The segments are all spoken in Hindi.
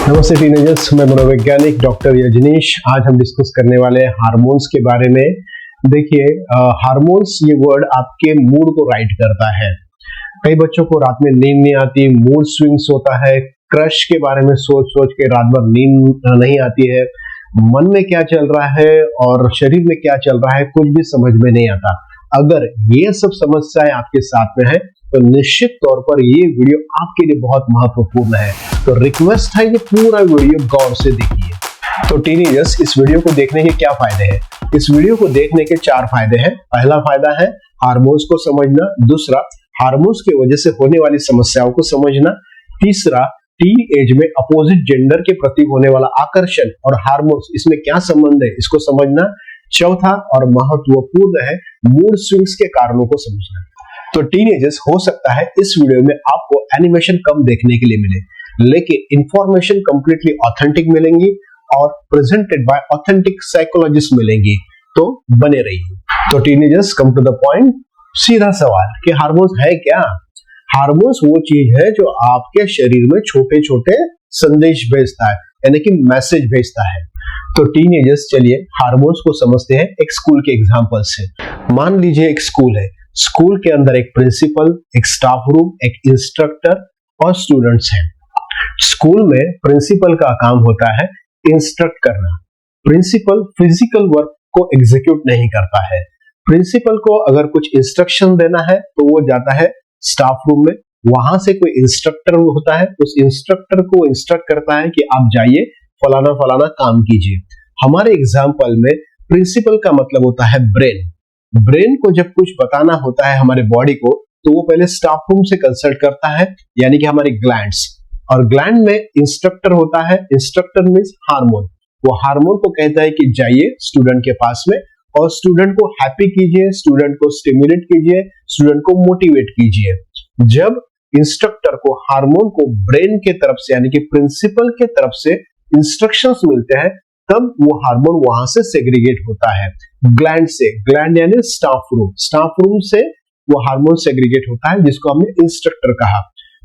नमस्ते टीनेजर्स, मैं मनोवैज्ञानिक डॉक्टर यजनीश। आज हम डिस्कस करने वाले हैं हार्मोन्स के बारे में। देखिए, हार्मोन्स ये वर्ड आपके मूड को राइट करता है। कई बच्चों को रात में नींद नहीं आती, मूड स्विंग्स होता है, क्रश के बारे में सोच सोच के रात भर नींद नहीं आती है, मन में क्या चल रहा है और शरीर में क्या चल रहा है कुछ भी समझ में नहीं आता। अगर ये सब समस्याएं आपके साथ में है तो निश्चित तौर पर ये वीडियो आपके लिए बहुत महत्वपूर्ण है। तो रिक्वेस्ट है कि पूरा वीडियो गौर से देखिए। तो टीनेजर्स, इस वीडियो को देखने के क्या फायदे हैं? इस वीडियो को देखने के 4 फायदे हैं। पहला फायदा है हार्मोन्स को समझना। दूसरा, हार्मोन्स की वजह से होने वाली समस्याओं को समझना। तीसरा, टीन एज में अपोजिट जेंडर के प्रति होने वाला आकर्षण और हार्मोन्स, इसमें क्या संबंध है, इसको समझना। चौथा और महत्वपूर्ण है मूड स्विंग्स के कारणों को समझना। तो टीनेजर्स, हो सकता है इस वीडियो में आपको एनिमेशन कम देखने के लिए मिले, लेकिन इंफॉर्मेशन कंप्लीटली ऑथेंटिक मिलेंगी और प्रेजेंटेड बाय ऑथेंटिक साइकोलॉजिस्ट मिलेंगी। तो बने रहिए। तो teenagers, come to the point. सीधा सवाल कि हार्मोन्स है क्या? हार्मोन्स वो चीज है जो आपके शरीर में छोटे छोटे संदेश भेजता है, यानी कि मैसेज भेजता है। तो टीनेजर्स, चलिए हार्मोन्स को समझते हैं एक स्कूल के एग्जांपल से। मान लीजिए एक स्कूल है। स्कूल के अंदर एक प्रिंसिपल, एक स्टाफ रूम, एक इंस्ट्रक्टर और स्टूडेंट्स हैं। स्कूल में प्रिंसिपल का काम होता है इंस्ट्रक्ट करना। प्रिंसिपल फिजिकल वर्क को एग्जीक्यूट नहीं करता है। प्रिंसिपल को अगर कुछ इंस्ट्रक्शन देना है तो वो जाता है स्टाफ रूम में, वहां से कोई इंस्ट्रक्टर होता है, उस इंस्ट्रक्टर को इंस्ट्रक्ट करता है कि आप जाइए फलाना फलाना काम कीजिए। हमारे एग्जाम्पल में प्रिंसिपल का मतलब होता है ब्रेन। ब्रेन को जब कुछ बताना होता है हमारे बॉडी को तो वो पहले स्टाफ रूम से कंसल्ट करता है, यानी कि हमारे ग्लैंड्स, और ग्लैंड में इंस्ट्रक्टर होता है। Instructor means hormone. वो हार्मोन को कहता है कि जाइए स्टूडेंट के पास में और स्टूडेंट को हैप्पी कीजिए, स्टूडेंट को स्टिमुलेट कीजिए, स्टूडेंट को मोटिवेट कीजिए। जब इंस्ट्रक्टर को हार्मोन को ब्रेन के तरफ से, यानी कि प्रिंसिपल के तरफ से इंस्ट्रक्शंस मिलते हैं, तब वो हार्मोन वहां से सेग्रीगेट होता है ग्लैंड से। ग्लैंड यानी स्टाफ रूम, स्टाफ रूम से वो हार्मोन सेग्रीगेट होता है, जिसको हमने इंस्ट्रक्टर कहा।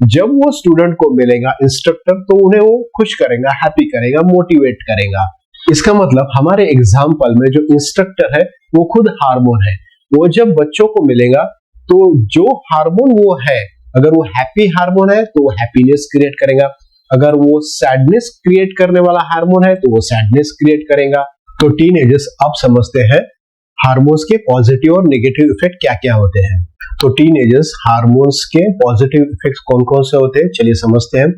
जब वो स्टूडेंट को मिलेगा इंस्ट्रक्टर तो उन्हें वो खुश करेगा, हैप्पी करेगा, मोटिवेट करेगा। इसका मतलब हमारे एग्जाम्पल में जो इंस्ट्रक्टर है वो खुद हार्मोन है। वो जब बच्चों को मिलेगा तो जो हार्मोन वो है, अगर वो हैप्पी हार्मोन है तो वो हैप्पीनेस क्रिएट करेगा, अगर वो सैडनेस क्रिएट करने वाला हार्मोन है तो वो सैडनेस क्रिएट करेगा। तो टीनेजर्स, अब समझते हैं हार्मोन्स के पॉजिटिव और नेगेटिव इफेक्ट क्या क्या होते हैं। तो टीनेजर्स, हार्मोन्स के पॉजिटिव इफेक्ट्स कौन कौन से होते हैं, चलिए समझते हैं।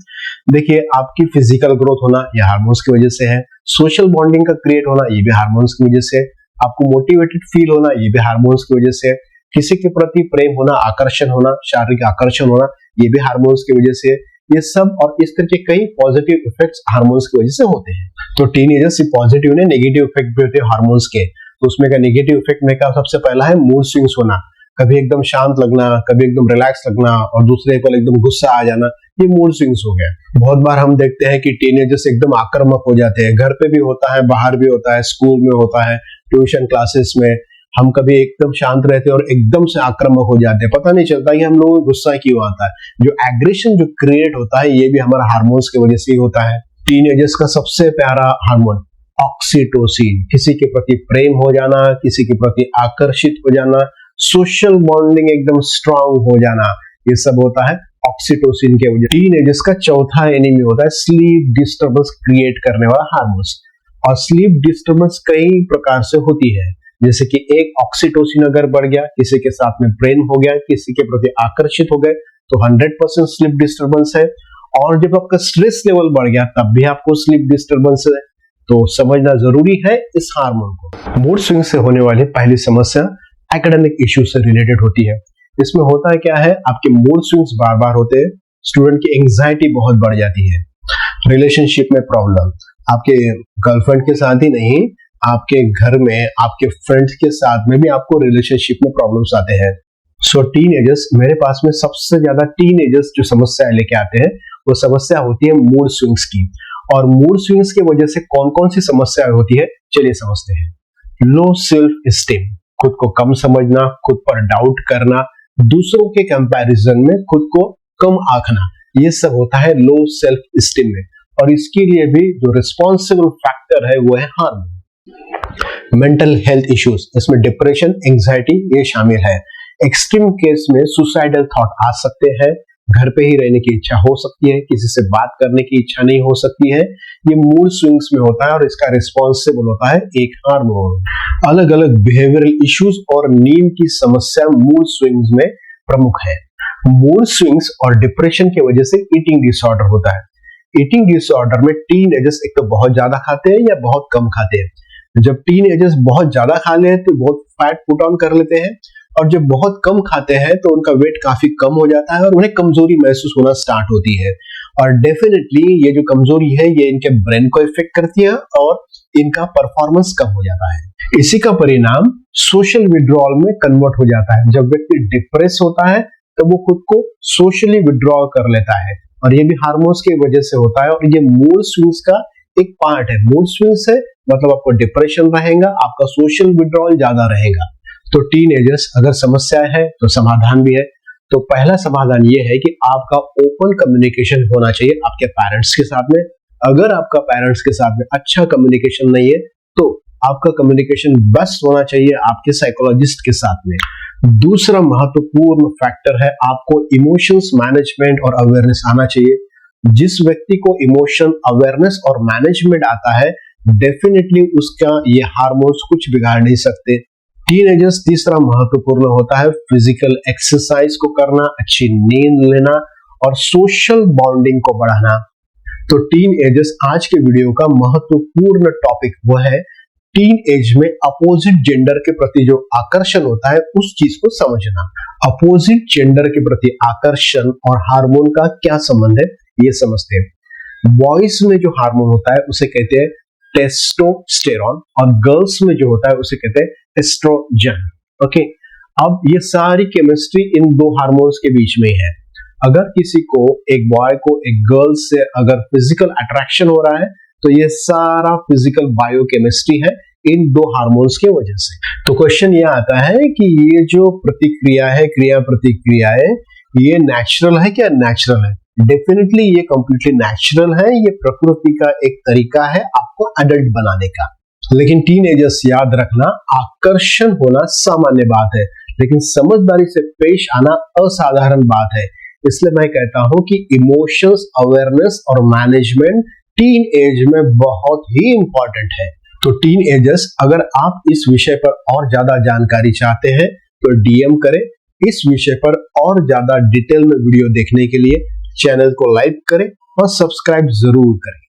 देखिए, आपकी फिजिकल ग्रोथ होना यह हार्मोन्स की वजह से है। सोशल बॉन्डिंग का क्रिएट होना ये भी हार्मोन्स की वजह से है। आपको मोटिवेटेड फील होना ये भी हार्मोन्स की वजह से है। किसी के प्रति प्रेम होना, आकर्षण होना, शारीरिक आकर्षण होना, ये भी हार्मोन्स की वजह से है। ये सब और इस तरह के कई पॉजिटिव इफेक्ट्स हार्मोन्स की वजह से होते हैं। तो टीनेजर्स, पॉजिटिव ने नेगेटिव इफेक्ट भी होते हैं हार्मोन्स के। तो उसमें का नेगेटिव इफेक्ट में का सबसे पहला है मूड स्विंग्स होना। कभी एकदम शांत लगना, कभी एकदम रिलैक्स लगना और दूसरे पर एकदम गुस्सा आ जाना, ये मूड स्विंग्स हो गया। बहुत बार हम देखते हैं कि टीनेजर्स एकदम आक्रामक हो जाते हैं। घर पे भी होता है, बाहर भी होता है, स्कूल में होता है, ट्यूशन क्लासेस में। हम कभी एकदम शांत रहते हैं और एकदम से आक्रामक हो जाते हैं, पता नहीं चलता कि हम लोगों को गुस्सा क्यों आता है। जो एग्रेशन जो क्रिएट होता है ये भी हमारा हार्मोन्स की वजह से ही होता है। टीनेजर्स का सबसे प्यारा हार्मोन ऑक्सीटोसिन, किसी के प्रति प्रेम हो जाना, किसी के प्रति आकर्षित हो जाना, सोशल बॉन्डिंग एकदम स्ट्रांग हो जाना, ये सब होता है ऑक्सीटोसिन के वजह। टीनेजर्स का चौथा एनिमी होता है स्लीप डिस्टर्बेंस क्रिएट करने वाला हार्मोन्स। और स्लीप डिस्टर्बेंस कई प्रकार से होती है, जैसे कि एक ऑक्सीटोसिन अगर बढ़ गया, किसी के साथ में प्रेम हो गया, किसी के प्रति आकर्षित हो गए तो 100% स्लीप डिस्टर्बेंस है। और जब आपका स्ट्रेस लेवल बढ़ गया तब भी आपको स्लीप डिस्टर्बेंस है। तो समझना जरूरी है इस हार्मोन को। मूड स्विंग से होने वाली पहली समस्या एकेडमिक इश्यू से रिलेटेड होती है। इसमें होता है क्या है, आपके मूड स्विंग्स बार बार होते हैं, स्टूडेंट की एंजाइटी बहुत बढ़ जाती है। रिलेशनशिप में प्रॉब्लम, आपके गर्लफ्रेंड के साथ ही नहीं, आपके घर में, आपके फ्रेंड्स के साथ में भी आपको रिलेशनशिप में प्रॉब्लम्स आते हैं। सो टीनेजर्स, मेरे पास में सबसे ज्यादा टीनेजर्स जो समस्या लेके आते हैं वो समस्या होती है मूड स्विंग्स की। और मूड स्विंग्स की वजह से कौन कौन सी समस्या होती है, चलिए समझते हैं। लो सेल्फ स्टीम, खुद को कम समझना, खुद पर डाउट करना, दूसरों के कंपैरिजन में खुद को कम आंकना, ये सब होता है लो सेल्फ स्टीम में। और इसके लिए भी जो रिस्पॉन्सिबल फैक्टर है वो है हार्मोन। मेंटल हेल्थ इश्यूज, इसमें डिप्रेशन, एंजाइटी ये शामिल है। एक्सट्रीम केस में सुसाइडल थॉट आ सकते हैं, घर पे ही रहने की इच्छा हो सकती है, किसी से बात करने की इच्छा नहीं हो सकती है। ये मूड स्विंग्स में होता है और इसका रिस्पॉन्सिबल होता है एक हार्मोन। अलग अलग बिहेवियरल इश्यूज और नींद की समस्या मूड स्विंग्स में प्रमुख है। मूड स्विंग्स और डिप्रेशन की वजह से ईटिंग डिसऑर्डर होता है। ईटिंग डिसऑर्डर में टीनएजर्स एक तो बहुत ज्यादा खाते हैं या बहुत कम खाते हैं। जब टीनएजर्स बहुत ज्यादा खा ले तो बहुत फैट पुट ऑन कर लेते हैं, और जब बहुत कम खाते हैं तो उनका वेट काफी कम हो जाता है और उन्हें कमजोरी महसूस होना स्टार्ट होती है। और डेफिनेटली ये जो कमजोरी है ये इनके ब्रेन को इफेक्ट करती है और इनका परफॉर्मेंस कम हो जाता है। इसी का परिणाम सोशल विड्रॉल में कन्वर्ट हो जाता है। जब व्यक्ति डिप्रेस होता है तो वो खुद को सोशली विड्रॉ कर लेता है, और ये भी हार्मोन्स की वजह से होता है। और ये मूड स्विंग्स का एक पार्ट है। मूड स्विंग्स है मतलब आपको डिप्रेशन रहेगा, आपका सोशल विड्रॉल ज्यादा रहेगा। तो टीनएजर्स अगर समस्या है तो समाधान भी है। तो पहला समाधान ये है कि आपका ओपन कम्युनिकेशन होना चाहिए आपके पेरेंट्स के साथ में। अगर आपका पेरेंट्स के साथ में अच्छा कम्युनिकेशन नहीं है तो आपका कम्युनिकेशन बेस्ट होना चाहिए आपके साइकोलॉजिस्ट के साथ में। दूसरा महत्वपूर्ण फैक्टर है आपको इमोशंस मैनेजमेंट और अवेयरनेस आना चाहिए। जिस व्यक्ति को इमोशन अवेयरनेस और मैनेजमेंट आता है डेफिनेटली उसका ये हार्मोन्स कुछ बिगाड़ नहीं सकते। टीनएजर्स तीसरा महत्वपूर्ण होता है फिजिकल एक्सरसाइज को करना, अच्छी नींद लेना और सोशल बॉन्डिंग को बढ़ाना। तो टीनएजर्स आज के वीडियो का महत्वपूर्ण टॉपिक वो है टीन एज में अपोजिट जेंडर के प्रति जो आकर्षण होता है उस चीज को समझना। अपोजिट जेंडर के प्रति आकर्षण और हार्मोन का क्या संबंध है ये समझते हैं। बॉयज में जो हार्मोन होता है उसे कहते हैं टेस्टोस्टेरॉन और गर्ल्स में जो होता है उसे कहते हैं एस्ट्रोजन। ओके, अब ये सारी केमिस्ट्री इन दो हार्मोन्स के बीच में है। अगर किसी को, एक बॉय को एक गर्ल से अगर फिजिकल अट्रैक्शन हो रहा है तो ये सारा फिजिकल बायोकेमिस्ट्री है इन दो हार्मोन्स के वजह से। तो क्वेश्चन ये आता है कि ये जो प्रतिक्रिया है, क्रिया प्रतिक्रिया है, ये नेचुरल है क्या नेचुरल है? डेफिनेटली ये कंप्लीटली नेचुरल है। ये प्रकृति का एक तरीका है आपको एडल्ट बनाने का। लेकिन टीनएजर्स याद रखना, आकर्षण होना सामान्य बात है लेकिन समझदारी से पेश आना असाधारण बात है। इसलिए मैं कहता हूं कि इमोशंस अवेयरनेस और मैनेजमेंट टीन एज में बहुत ही इंपॉर्टेंट है। तो टीन एजर्स अगर आप इस विषय पर और ज्यादा जानकारी चाहते हैं तो डीएम करें। इस विषय पर और ज्यादा डिटेल में वीडियो देखने के लिए चैनल को लाइक करें और सब्सक्राइब जरूर करें।